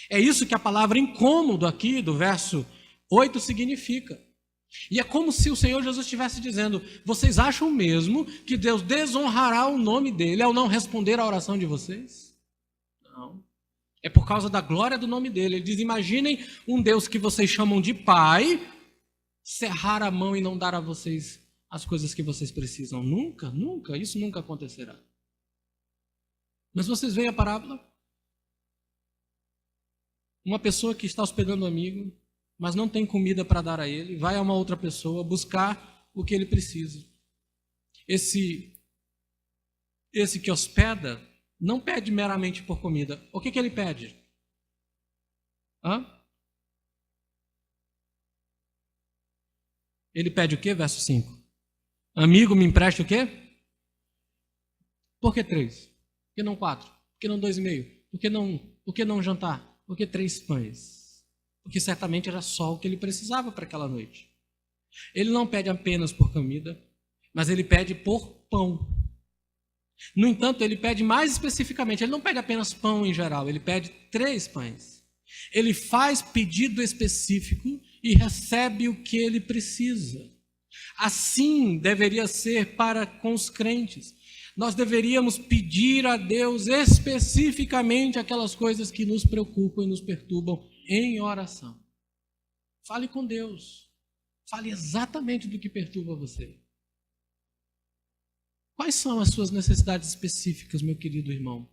É isso que a palavra incômodo aqui do verso 8 significa. E é como se o Senhor Jesus estivesse dizendo: vocês acham mesmo que Deus desonrará o nome dele ao não responder à oração de vocês? Não. É por causa da glória do nome dele. Ele diz: imaginem um Deus que vocês chamam de Pai cerrar a mão e não dar a vocês as coisas que vocês precisam. Nunca, nunca, isso nunca acontecerá. Mas vocês veem a parábola? Uma pessoa que está hospedando um amigo, mas não tem comida para dar a ele, vai a uma outra pessoa buscar o que ele precisa. Esse que hospeda não pede meramente por comida. O que ele pede? Ele pede o quê? Verso 5. Amigo, me empreste o quê? Por que 3? Por que não 4? Por que não 2,5? Por que não jantar? Por que 3 pães? Porque certamente era só o que ele precisava para aquela noite. Ele não pede apenas por comida, mas ele pede por pão. No entanto, ele pede mais especificamente, ele não pede apenas pão em geral, ele pede 3 pães. Ele faz pedido específico e recebe o que ele precisa. Assim deveria ser para com os crentes. Nós deveríamos pedir a Deus especificamente aquelas coisas que nos preocupam e nos perturbam em oração. Fale com Deus. Fale exatamente do que perturba você. Quais são as suas necessidades específicas, meu querido irmão?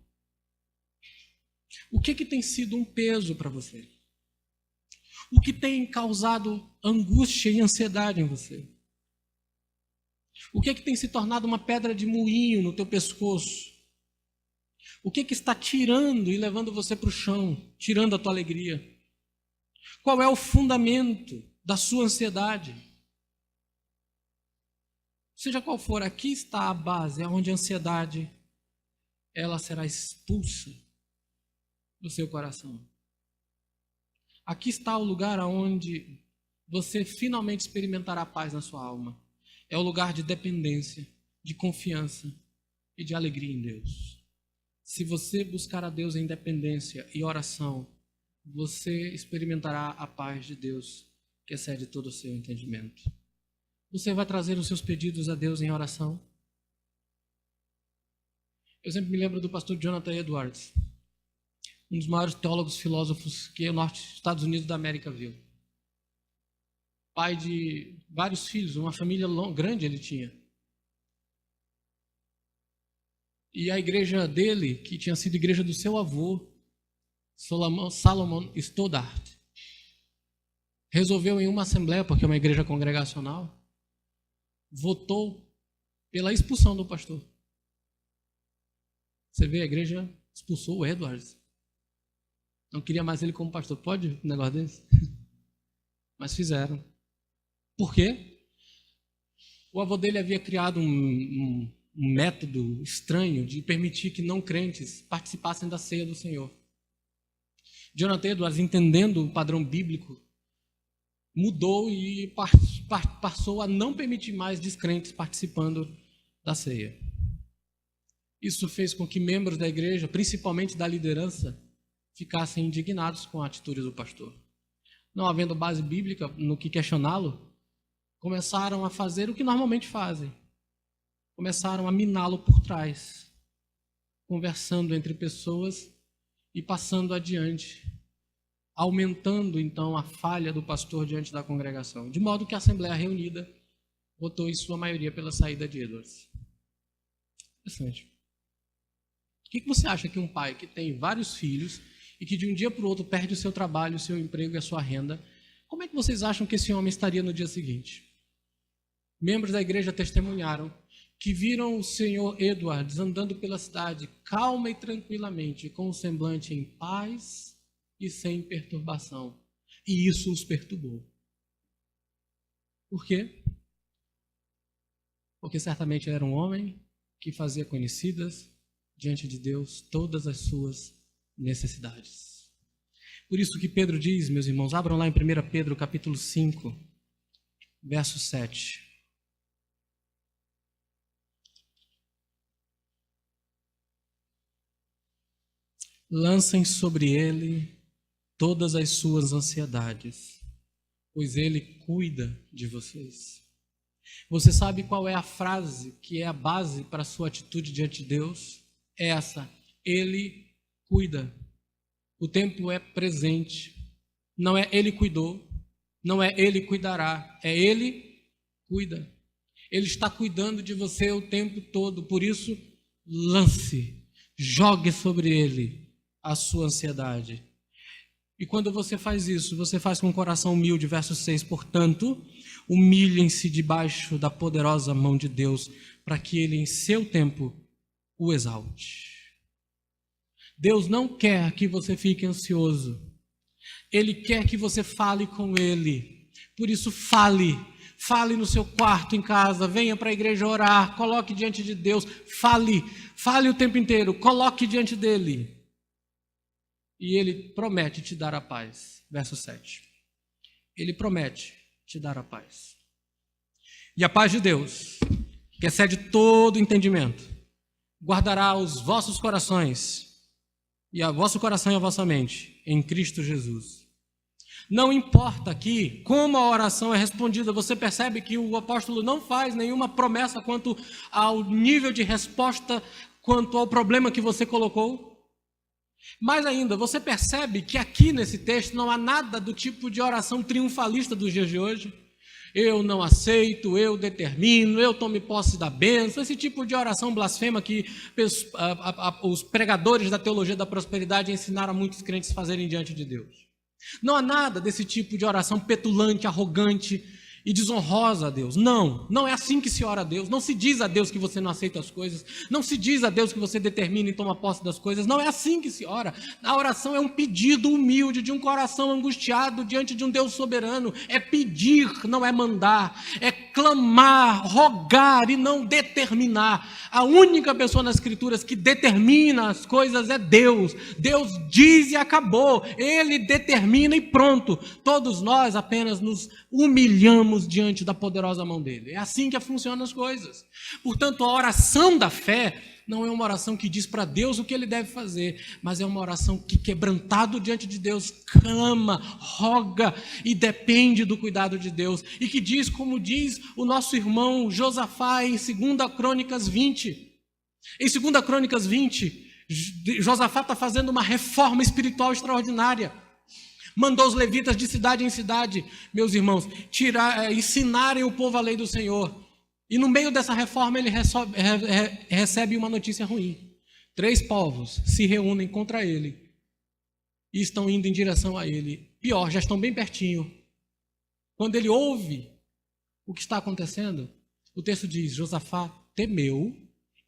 O que tem sido um peso para você? O que tem causado angústia e ansiedade em você? O que tem se tornado uma pedra de moinho no teu pescoço? O que está tirando e levando você para o chão, tirando a tua alegria? Qual é o fundamento da sua ansiedade? Seja qual for, aqui está a base, onde a ansiedade ela será expulsa do seu coração. Aqui está o lugar onde você finalmente experimentará paz na sua alma. É o lugar de dependência, de confiança e de alegria em Deus. Se você buscar a Deus em dependência e oração, você experimentará a paz de Deus, que excede todo o seu entendimento. Você vai trazer os seus pedidos a Deus em oração? Eu sempre me lembro do pastor Jonathan Edwards, um dos maiores teólogos filósofos que o norte dos Estados Unidos da América viu. Pai de vários filhos, uma família grande ele tinha. E a igreja dele, que tinha sido igreja do seu avô, Salomon Stoddard, resolveu em uma assembleia, porque é uma igreja congregacional, votou pela expulsão do pastor. Você vê, a igreja expulsou o Edwards. Não queria mais ele como pastor. Pode um negócio desse? Mas fizeram. Por quê? O avô dele havia criado um método estranho de permitir que não crentes participassem da ceia do Senhor. Jonathan Edwards, entendendo o padrão bíblico, mudou e passou a não permitir mais descrentes participando da ceia. Isso fez com que membros da igreja, principalmente da liderança, ficassem indignados com a atitude do pastor. Não havendo base bíblica no que questioná-lo, começaram a fazer o que normalmente fazem. Começaram a miná-lo por trás, conversando entre pessoas e passando adiante, aumentando então a falha do pastor diante da congregação, de modo que a Assembleia reunida votou em sua maioria pela saída de Edwards. Interessante. O que você acha que um pai que tem vários filhos e que de um dia para o outro perde o seu trabalho, o seu emprego e a sua renda, como é que vocês acham que esse homem estaria no dia seguinte? Membros da igreja testemunharam que viram o senhor Edwards andando pela cidade, calma e tranquilamente, com o semblante em paz e sem perturbação. E isso os perturbou. Por quê? Porque certamente ele era um homem que fazia conhecidas diante de Deus todas as suas necessidades. Por isso que Pedro diz, meus irmãos, abram lá em 1 Pedro capítulo 5, verso 7. Lancem sobre ele todas as suas ansiedades, pois ele cuida de vocês. Você sabe qual é a frase que é a base para a sua atitude diante de Deus? É essa: ele cuida. O tempo é presente. Não é ele cuidou, não é ele cuidará, é ele cuida. Ele está cuidando de você o tempo todo, por isso lance, jogue sobre ele a sua ansiedade. E quando você faz isso, você faz com o coração humilde, verso 6, portanto, humilhem-se debaixo da poderosa mão de Deus, para que ele em seu tempo o exalte. Deus não quer que você fique ansioso. Ele quer que você fale com ele. Por isso fale no seu quarto em casa, venha para a igreja orar, coloque diante de Deus, fale o tempo inteiro, coloque diante dele. E ele promete te dar a paz. Verso 7. Ele promete te dar a paz. E a paz de Deus, que excede todo entendimento, guardará os vossos corações, e a vosso coração e a vossa mente, em Cristo Jesus. Não importa aqui como a oração é respondida, você percebe que o apóstolo não faz nenhuma promessa quanto ao nível de resposta, quanto ao problema que você colocou. Mais ainda, você percebe que aqui nesse texto não há nada do tipo de oração triunfalista dos dias de hoje. Eu não aceito, eu determino, eu tomo posse da bênção, esse tipo de oração blasfema que os pregadores da teologia da prosperidade ensinaram a muitos crentes fazerem diante de Deus. Não há nada desse tipo de oração petulante, arrogante e desonrosa a Deus. Não é assim que se ora a Deus. Não se diz a Deus que você não aceita as coisas. Não se diz a Deus que você determina e toma posse das coisas. Não é assim que se ora. A oração é um pedido humilde de um coração angustiado diante de um Deus soberano. É pedir, não é mandar. É clamar, rogar e não determinar. A única pessoa nas Escrituras que determina as coisas é Deus. Deus diz e acabou. Ele determina e pronto. Todos nós apenas nos humilhamos diante da poderosa mão dele. É assim que funcionam as coisas. Portanto, a oração da fé não é uma oração que diz para Deus o que ele deve fazer, mas é uma oração que, quebrantado diante de Deus, clama, roga e depende do cuidado de Deus. E que diz, como diz o nosso irmão Josafá em 2 Crônicas 20. Em 2 Crônicas 20, Josafá está fazendo uma reforma espiritual extraordinária. Mandou os levitas de cidade em cidade, meus irmãos, ensinarem o povo a lei do Senhor. E no meio dessa reforma ele recebe uma notícia ruim. 3 povos se reúnem contra ele e estão indo em direção a ele. Pior, já estão bem pertinho. Quando ele ouve o que está acontecendo, o texto diz: Josafá temeu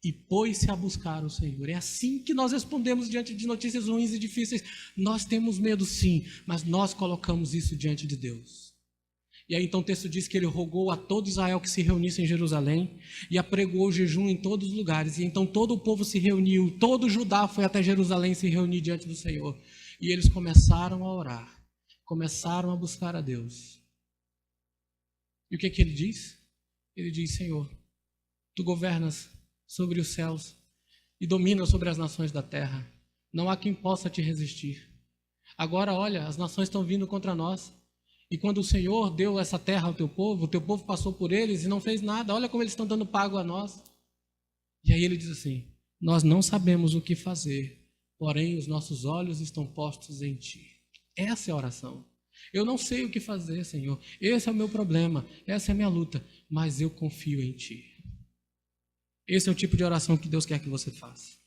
e pôs-se a buscar o Senhor. É assim que nós respondemos diante de notícias ruins e difíceis. Nós temos medo, sim, mas nós colocamos isso diante de Deus. E aí então o texto diz que ele rogou a todo Israel que se reunisse em Jerusalém e apregoou jejum em todos os lugares. E então todo o povo se reuniu, todo Judá foi até Jerusalém se reunir diante do Senhor. E eles começaram a orar, começaram a buscar a Deus. E o que é que ele diz? Ele diz: Senhor, tu governas sobre os céus e domina sobre as nações da terra. Não há quem possa te resistir. Agora, olha, as nações estão vindo contra nós. E quando o Senhor deu essa terra ao teu povo passou por eles e não fez nada. Olha como eles estão dando pago a nós. E aí ele diz assim: nós não sabemos o que fazer, porém os nossos olhos estão postos em ti. Essa é a oração. Eu não sei o que fazer, Senhor. Esse é o meu problema, essa é a minha luta, mas eu confio em ti. Esse é o tipo de oração que Deus quer que você faça.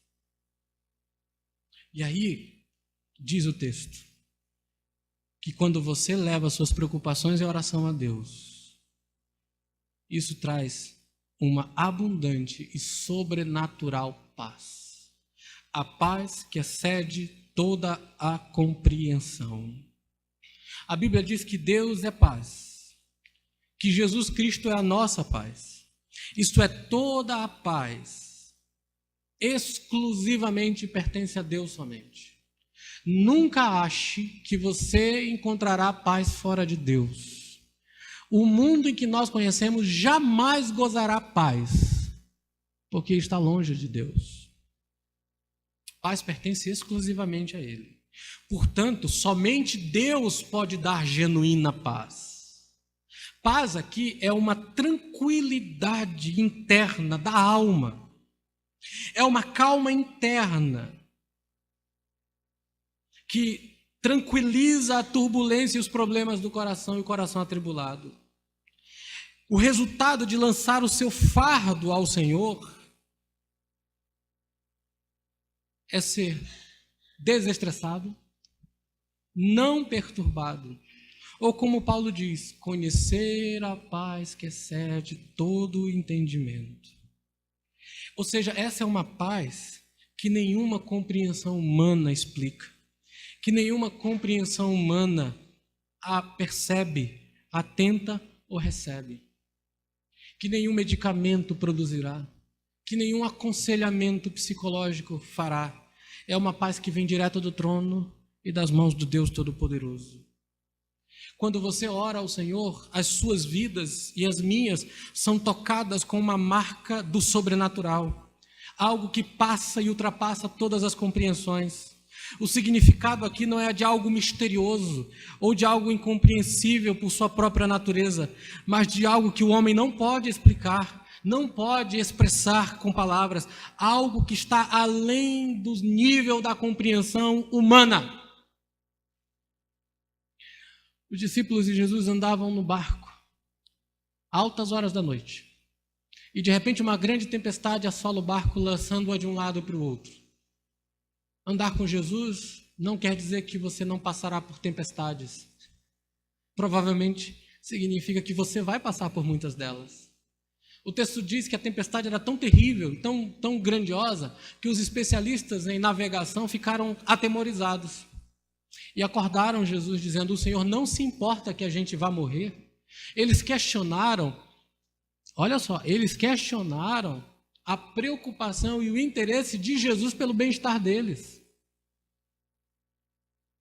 E aí, Diz o texto que quando você leva suas preocupações em oração a Deus, isso traz uma abundante e sobrenatural paz. A paz que excede toda a compreensão. A Bíblia diz que Deus é paz, que Jesus Cristo é a nossa paz. Isto é, toda a paz exclusivamente pertence a Deus somente. Nunca ache que você encontrará paz fora de Deus. O mundo em que nós conhecemos jamais gozará paz, porque está longe de Deus. Paz pertence exclusivamente a Ele. Portanto, somente Deus pode dar genuína paz. Paz aqui é uma tranquilidade interna da alma. É uma calma interna que tranquiliza a turbulência e os problemas do coração e o coração atribulado. O resultado de lançar o seu fardo ao Senhor é ser desestressado, não perturbado, ou como Paulo diz, conhecer a paz que excede todo o entendimento. Ou seja, essa é uma paz que nenhuma compreensão humana explica, que nenhuma compreensão humana a percebe, atenta ou recebe, que nenhum medicamento produzirá, que nenhum aconselhamento psicológico fará. É uma paz que vem direto do trono e das mãos do Deus Todo-Poderoso. Quando você ora ao Senhor, as suas vidas e as minhas são tocadas com uma marca do sobrenatural, algo que passa e ultrapassa todas as compreensões. O significado aqui não é de algo misterioso ou de algo incompreensível por sua própria natureza, mas de algo que o homem não pode explicar, não pode expressar com palavras, algo que está além do nível da compreensão humana. Os discípulos de Jesus andavam no barco, altas horas da noite, e de repente uma grande tempestade assola o barco, lançando-a de um lado para o outro. Andar com Jesus não quer dizer que você não passará por tempestades. Provavelmente significa que você vai passar por muitas delas. O texto diz que a tempestade era tão terrível, tão grandiosa, que os especialistas em navegação ficaram atemorizados. E acordaram Jesus dizendo, o Senhor não se importa que a gente vá morrer. Eles questionaram, olha só, eles questionaram a preocupação e o interesse de Jesus pelo bem-estar deles.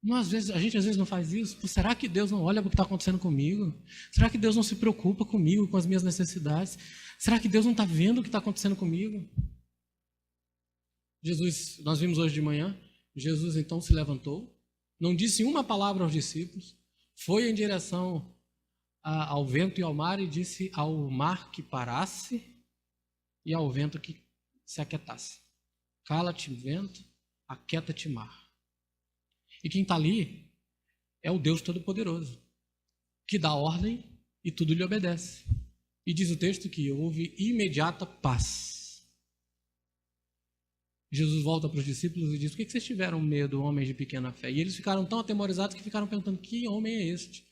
A gente às vezes não faz isso. Será que Deus não olha para o que está acontecendo comigo? Será que Deus não se preocupa comigo, com as minhas necessidades? Será que Deus não está vendo o que está acontecendo comigo? Nós vimos hoje de manhã, Jesus então se levantou, não disse uma palavra aos discípulos, foi em direção ao vento e ao mar e disse ao mar que parasse e ao vento que se aquietasse. Cala-te, vento, aquieta-te, mar. E quem está ali é o Deus Todo-Poderoso, que dá ordem e tudo lhe obedece. E diz o texto que houve imediata paz. Jesus volta para os discípulos e diz, por que vocês tiveram medo, homens de pequena fé? E eles ficaram tão atemorizados que ficaram perguntando, que homem é este?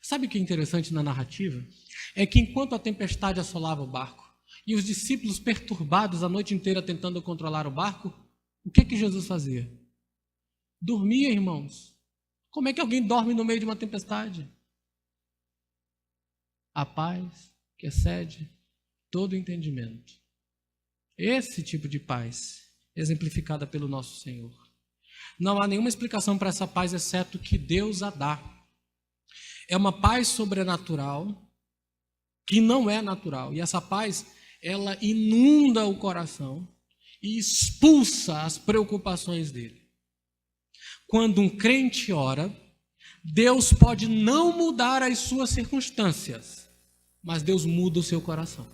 Sabe o que é interessante na narrativa? É que enquanto a tempestade assolava o barco, e os discípulos perturbados a noite inteira tentando controlar o barco, o que Jesus fazia? Dormia, irmãos. Como é que alguém dorme no meio de uma tempestade? A paz que excede todo entendimento. Esse tipo de paz exemplificada pelo nosso Senhor. Não há nenhuma explicação para essa paz, exceto que Deus a dá. É uma paz sobrenatural, que não é natural. E essa paz, ela inunda o coração e expulsa as preocupações dele. Quando um crente ora, Deus pode não mudar as suas circunstâncias, mas Deus muda o seu coração.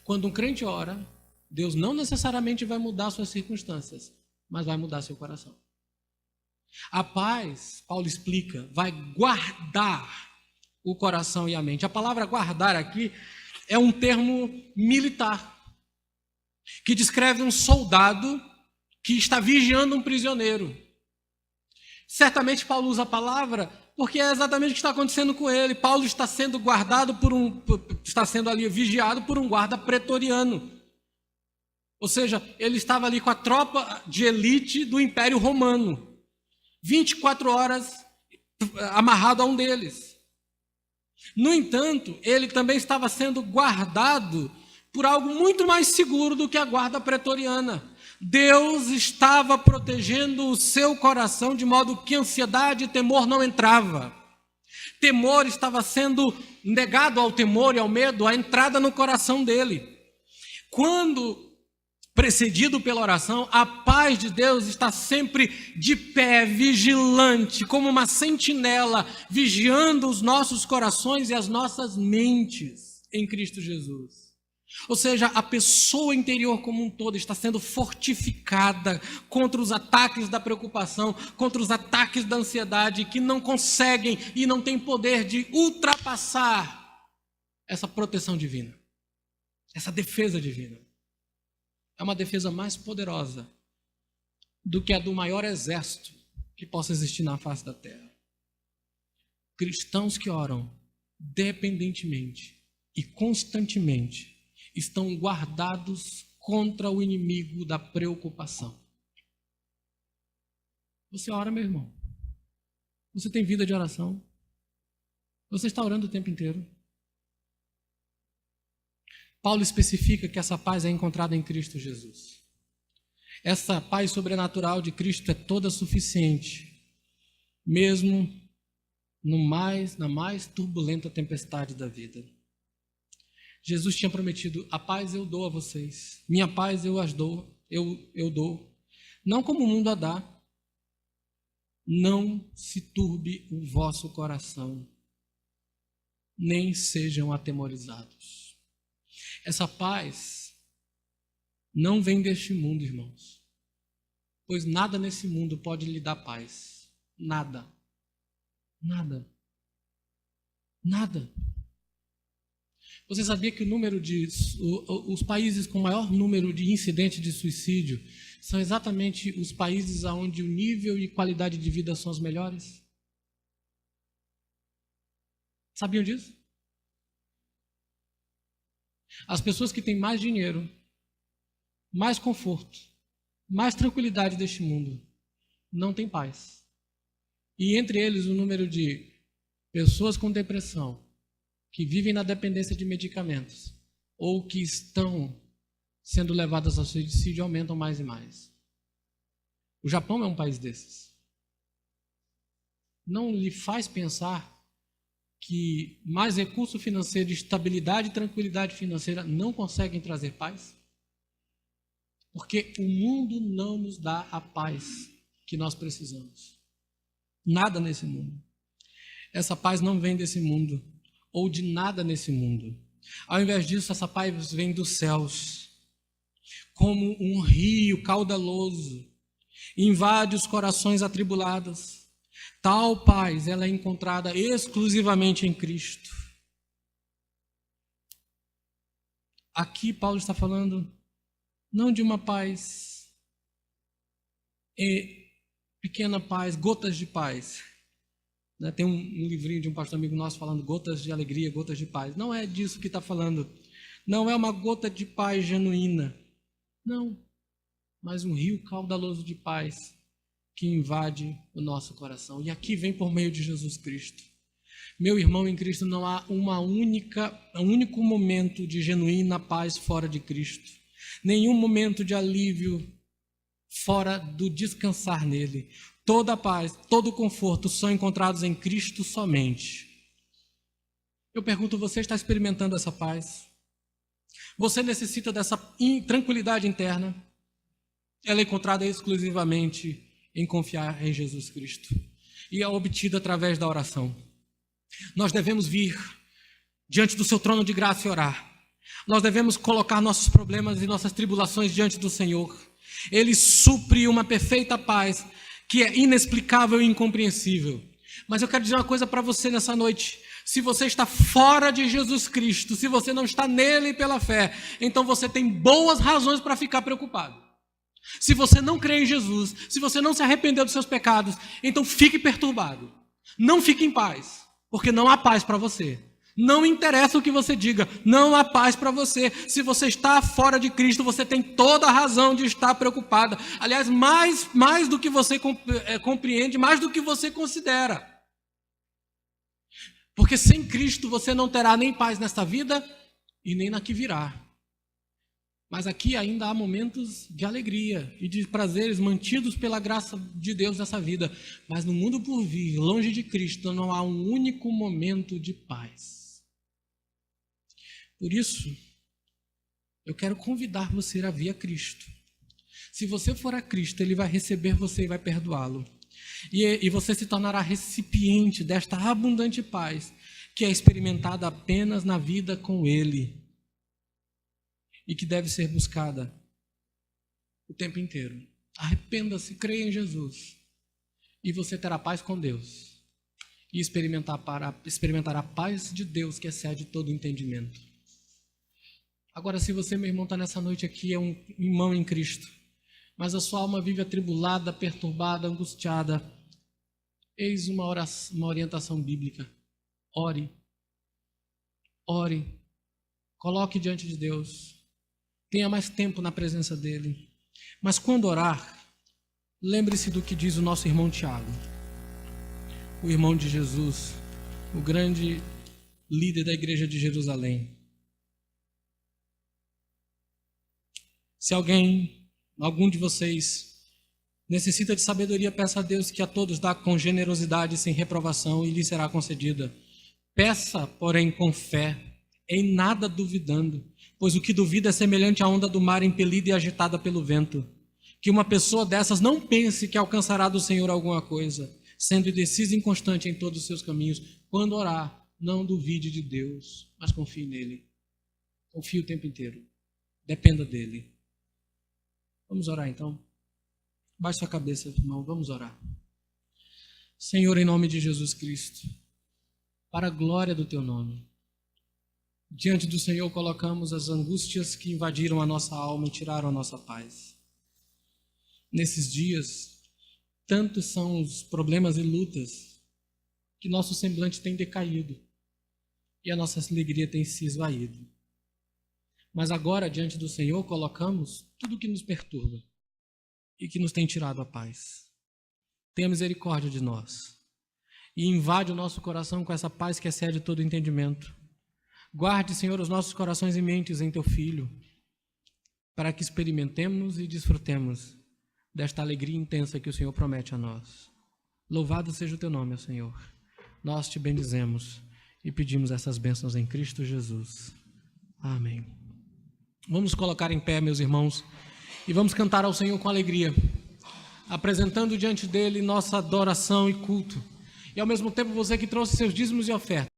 Quando um crente ora, Deus não necessariamente vai mudar suas circunstâncias, mas vai mudar seu coração. A paz, Paulo explica, vai guardar o coração e a mente. A palavra guardar aqui é um termo militar, que descreve um soldado que está vigiando um prisioneiro. Certamente Paulo usa a palavra porque é exatamente o que está acontecendo com ele. Paulo está sendo guardado está sendo ali vigiado por um guarda pretoriano. Ou seja, ele estava ali com a tropa de elite do Império Romano. 24 horas amarrado a um deles. No entanto, ele também estava sendo guardado por algo muito mais seguro do que a guarda pretoriana. Deus estava protegendo o seu coração de modo que ansiedade e temor não entrava. Temor estava sendo negado ao temor e ao medo a entrada no coração dele. Quando precedido pela oração, a paz de Deus está sempre de pé, vigilante, como uma sentinela, vigiando os nossos corações e as nossas mentes em Cristo Jesus. Ou seja, a pessoa interior como um todo está sendo fortificada contra os ataques da preocupação, contra os ataques da ansiedade, que não conseguem e não têm poder de ultrapassar essa proteção divina, essa defesa divina. É uma defesa mais poderosa do que a do maior exército que possa existir na face da terra. Cristãos que oram dependentemente e constantemente estão guardados contra o inimigo da preocupação. Você ora, meu irmão? Você tem vida de oração? Você está orando o tempo inteiro? Paulo especifica que essa paz é encontrada em Cristo Jesus. Essa paz sobrenatural de Cristo é toda suficiente, mesmo na mais turbulenta tempestade da vida. Jesus tinha prometido: a paz eu dou a vocês, minha paz eu as dou, eu dou, não como o mundo a dá. Não se turbe o vosso coração, nem sejam atemorizados. Essa paz não vem deste mundo, irmãos, pois nada nesse mundo pode lhe dar paz. Nada. Nada. Nada. Você sabia que os países com maior número de incidentes de suicídio são exatamente os países onde o nível e qualidade de vida são os melhores? Sabiam disso? As pessoas que têm mais dinheiro, mais conforto, mais tranquilidade deste mundo, não têm paz. E entre eles o número de pessoas com depressão, que vivem na dependência de medicamentos, ou que estão sendo levadas ao suicídio, aumentam mais e mais. O Japão é um país desses. Não lhe faz pensar que mais recurso financeiro, estabilidade e tranquilidade financeira não conseguem trazer paz? Porque o mundo não nos dá a paz que nós precisamos. Nada nesse mundo. Essa paz não vem desse mundo, ou de nada nesse mundo. Ao invés disso, essa paz vem dos céus, como um rio caudaloso, invade os corações atribulados. Tal paz, ela é encontrada exclusivamente em Cristo. Aqui Paulo está falando não de uma paz, pequena paz, gotas de paz. Tem um livrinho de um pastor amigo nosso falando gotas de alegria, gotas de paz. Não é disso que está falando. Não é uma gota de paz genuína. Não. Mas um rio caudaloso de paz que invade o nosso coração. E aqui vem por meio de Jesus Cristo. Meu irmão, em Cristo não há um único momento de genuína paz fora de Cristo. Nenhum momento de alívio fora do descansar nele. Toda a paz, todo o conforto são encontrados em Cristo somente. Eu pergunto, você está experimentando essa paz? Você necessita dessa tranquilidade interna? Ela é encontrada exclusivamente em confiar em Jesus Cristo. E é obtida através da oração. Nós devemos vir diante do seu trono de graça e orar. Nós devemos colocar nossos problemas e nossas tribulações diante do Senhor. Ele supre uma perfeita paz que é inexplicável e incompreensível. Mas eu quero dizer uma coisa para você nessa noite. Se você está fora de Jesus Cristo, se você não está nele pela fé, então você tem boas razões para ficar preocupado. Se você não crê em Jesus, se você não se arrependeu dos seus pecados, então fique perturbado. Não fique em paz, porque não há paz para você. Não interessa o que você diga, não há paz para você. Se você está fora de Cristo, você tem toda a razão de estar preocupada. Aliás, mais do que você compreende, mais do que você considera. Porque sem Cristo você não terá nem paz nesta vida e nem na que virá. Mas aqui ainda há momentos de alegria e de prazeres mantidos pela graça de Deus nessa vida. Mas no mundo por vir, longe de Cristo, não há um único momento de paz. Por isso, eu quero convidar você a vir a Cristo. Se você for a Cristo, Ele vai receber você e vai perdoá-lo. E você se tornará recipiente desta abundante paz que é experimentada apenas na vida com Ele. E que deve ser buscada o tempo inteiro. Arrependa-se, creia em Jesus, e você terá paz com Deus, e experimentará a paz de Deus que excede todo entendimento. Agora, se você, meu irmão, está nessa noite aqui, é um irmão em Cristo, mas a sua alma vive atribulada, perturbada, angustiada, eis uma orientação bíblica. Ore, coloque diante de Deus. Tenha mais tempo na presença dele. Mas quando orar, lembre-se do que diz o nosso irmão Tiago, o irmão de Jesus, o grande líder da igreja de Jerusalém. Se algum de vocês, necessita de sabedoria, peça a Deus, que a todos dá com generosidade, sem reprovação, e lhe será concedida. Peça, porém, com fé, em nada duvidando, pois o que duvida é semelhante à onda do mar impelida e agitada pelo vento. Que uma pessoa dessas não pense que alcançará do Senhor alguma coisa, sendo indecisa e inconstante em todos os seus caminhos. Quando orar, não duvide de Deus, mas confie nele. Confie o tempo inteiro. Dependa dele. Vamos orar então? Baixe sua cabeça, irmão, vamos orar. Senhor, em nome de Jesus Cristo, para a glória do teu nome, diante do Senhor colocamos as angústias que invadiram a nossa alma e tiraram a nossa paz. Nesses dias, tantos são os problemas e lutas que nosso semblante tem decaído e a nossa alegria tem se esvaído. Mas agora, diante do Senhor, colocamos tudo o que nos perturba e que nos tem tirado a paz. Tenha misericórdia de nós e invade o nosso coração com essa paz que excede todo entendimento. Guarde, Senhor, os nossos corações e mentes em Teu Filho, para que experimentemos e desfrutemos desta alegria intensa que o Senhor promete a nós. Louvado seja o Teu nome, Senhor. Nós Te bendizemos e pedimos essas bênçãos em Cristo Jesus. Amém. Vamos colocar em pé, meus irmãos, e vamos cantar ao Senhor com alegria, apresentando diante dEle nossa adoração e culto. E ao mesmo tempo, você que trouxe seus dízimos e ofertas,